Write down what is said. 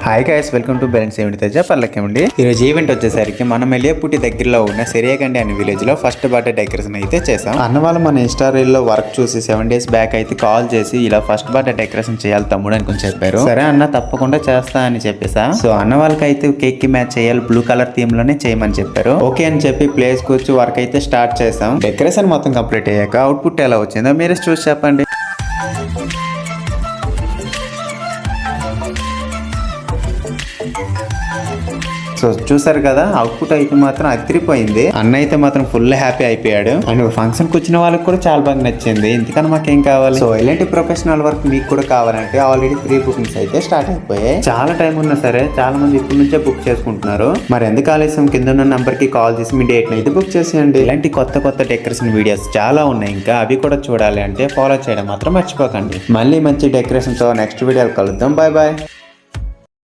Hi guys, welcome to balance event Teja పల్లెకేమండి. ఈరోజు event వచ్చేసరికి మనం ఎలియపుట్టి దగ్గరలో ఉన్న సిరియగండి అనే విలేజ్ లో ఫస్ట్ బర్త్డే డెకరేషన్ అయితే చేసాం. అన్న వాళ్ళు మన ఇన్స్టా రీల్ లో వర్క్ చూసి 7 days బ్యాక్ అయితే కాల్ చేసి ఇలా ఫస్ట్ బర్త్డే డెకరేషన్ చేయాలి తమ్ముడు అనుకుని చెప్పారు. సరే అన్న తప్పకుండా చేస్తా అని చెప్పేసా. సో అన్న వాళ్ళకైతే కేక్ కి మ్యాచ్ చేయాలి, బ్లూ కలర్ థీమ్ లోనే చేయమని చెప్పారు. ఓకే అని చెప్పి ప్లేస్ కూర్చు వర్క్ అయితే స్టార్ట్ చేసాం. డెకరేషన్ మొత్తం కంప్లీట్ అయ్యాక అవుట్పుట్ ఎలా వచ్చిందో మీరు చూసి చెప్పండి. సో చూసారు కదా, అవుట్పుట్ అయితే మాత్రం అదిరిపోయింది. అన్న అయితే మాత్రం ఫుల్ హ్యాపీ అయిపోయాడు. అండ్ ఫంక్షన్ కు వచ్చిన వాళ్ళకి కూడా చాలా బాగా నచ్చింది. ఇంతకన్నా మాకేం కావాలి. సో ఇలాంటి ప్రొఫెషనల్ వర్క్ మీకు కూడా కావాలంటే ఆల్రెడీ ప్రీ బుకింగ్స్ అయితే స్టార్ట్ అయిపోయాయి. చాలా టైం ఉన్నా సరే చాలా మంది ఇప్పటి నుంచే బుక్ చేసుకుంటున్నారు. మరి ఎందుకు ఆలస్యం, కింద ఉన్న నంబర్ కి కాల్ చేసి మీ డేట్ అయితే బుక్ చేసేయండి. ఇలాంటి కొత్త డెకరేషన్ వీడియోస్ చాలా ఉన్నాయి, ఇంకా అవి కూడా చూడాలి అంటే ఫాలో చేయడం మాత్రం మర్చిపోకండి. మళ్ళీ మంచి డెకరేషన్ తో నెక్స్ట్ వీడియోలో కలుద్దాం. Bye bye.